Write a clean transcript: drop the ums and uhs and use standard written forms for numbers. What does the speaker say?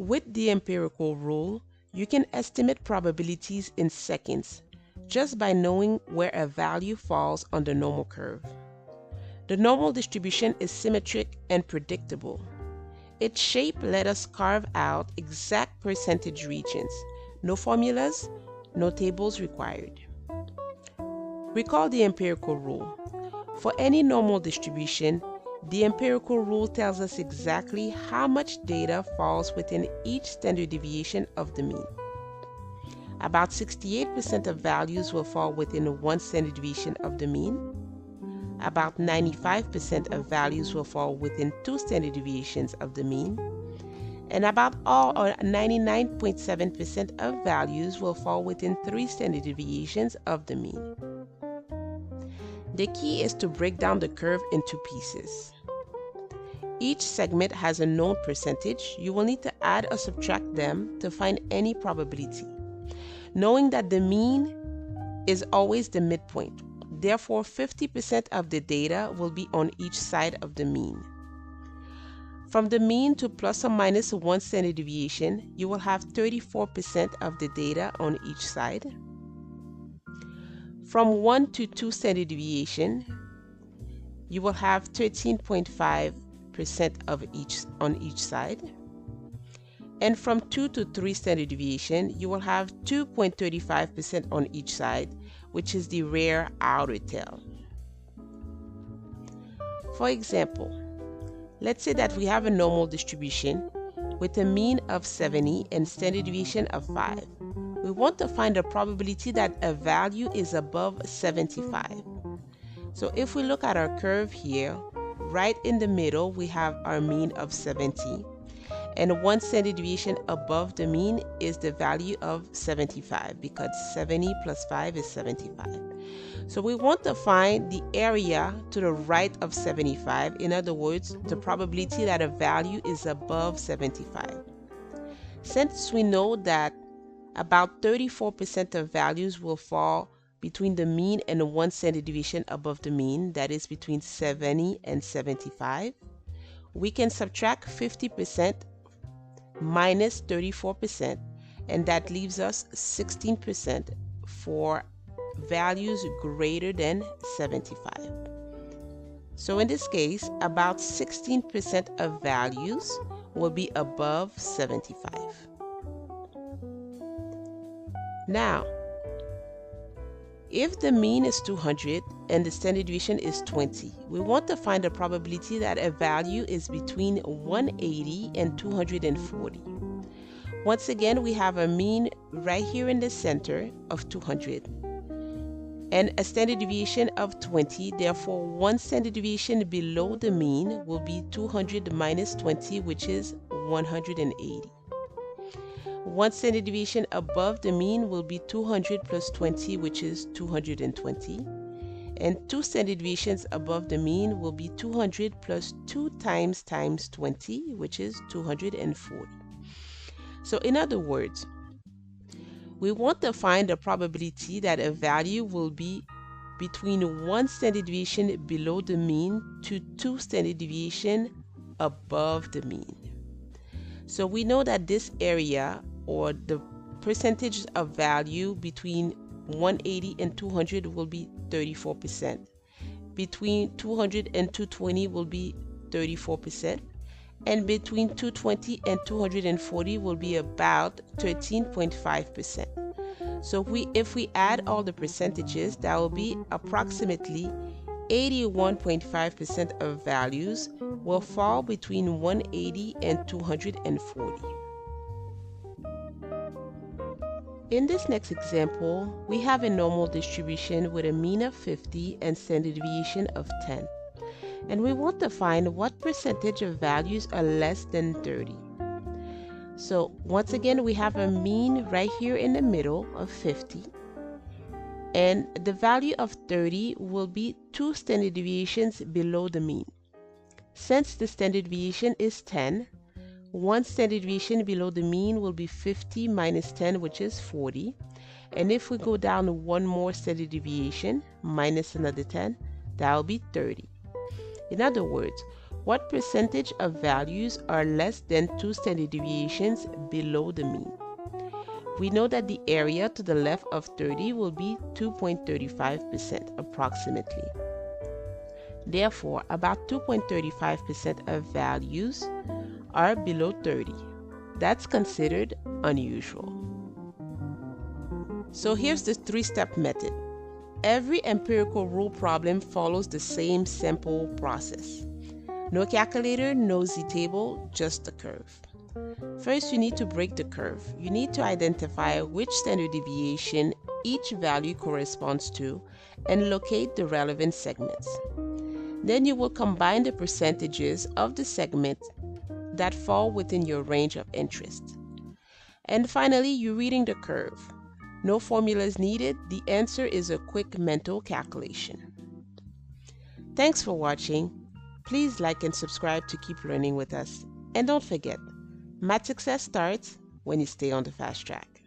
With the empirical rule, you can estimate probabilities in seconds just by knowing where a value falls on the normal curve. The normal distribution is symmetric and predictable. Its shape let us carve out exact percentage regions. No formulas, no tables required. Recall the empirical rule. For any normal distribution, the empirical rule tells us exactly how much data falls within each standard deviation of the mean. About 68% of values will fall within one standard deviation of the mean. About 95% of values will fall within two standard deviations of the mean. And about all or 99.7% of values will fall within three standard deviations of the mean. The key is to break down the curve into pieces. Each segment has a known percentage. You will need to add or subtract them to find any probability, knowing that the mean is always the midpoint. Therefore, 50% of the data will be on each side of the mean. From the mean to plus or minus one standard deviation, you will have 34% of the data on each side. From 1 to 2 standard deviation, you will have 13.5% of each on each side. And from 2 to 3 standard deviation, you will have 2.35% on each side, which is the rare outer tail. For example, let's say that we have a normal distribution with a mean of 70 and standard deviation of 5. We want to find a probability that a value is above 75. So if we look at our curve here, right in the middle we have our mean of 70, and one standard deviation above the mean is the value of 75, because 70 plus 5 is 75. So we want to find the area to the right of 75, in other words, the probability that a value is above 75. Since we know that about 34% of values will fall between the mean and one standard deviation above the mean, that is between 70 and 75, we can subtract 50% minus 34%, and that leaves us 16% for values greater than 75. So in this case, about 16% of values will be above 75. Now, if the mean is 200 and the standard deviation is 20, we want to find a probability that a value is between 180 and 240. Once again, we have a mean right here in the center of 200 and a standard deviation of 20. Therefore, one standard deviation below the mean will be 200 minus 20, which is 180. One standard deviation above the mean will be 200 plus 20, which is 220. And two standard deviations above the mean will be 200 plus 2 times 20, which is 240. So in other words, we want to find the probability that a value will be between one standard deviation below the mean to 2 standard deviation above the mean. So we know that this area, or the percentage of value between 180 and 200, will be 34%. Between 200 and 220 will be 34%. And between 220 and 240 will be about 13.5%. So if we add all the percentages, that will be approximately 81.5% of values will fall between 180 and 240. In this next example, we have a normal distribution with a mean of 50 and standard deviation of 10. And we want to find what percentage of values are less than 30. So once again, we have a mean right here in the middle of 50. And the value of 30 will be 2 standard deviations below the mean. Since the standard deviation is 10, one standard deviation below the mean will be 50 minus 10, which is 40. And if we go down one more standard deviation minus another 10, that will be 30. In other words, What percentage of values are less than 2 standard deviations below the mean? We know that the area to the left of 30 will be 2.35% approximately. Therefore, about 2.35% of values are below 30. That's considered unusual. So here's the three-step method. Every empirical rule problem follows the same simple process. No calculator, no z-table, just the curve. First, you need to break the curve. You need to identify which standard deviation each value corresponds to and locate the relevant segments. Then you will combine the percentages of the segments that fall within your range of interest. And finally, you're reading the curve. No formulas needed. The answer is a quick mental calculation. Thanks for watching. Please like and subscribe to keep learning with us. And don't forget, math success starts when you stay on the fast track.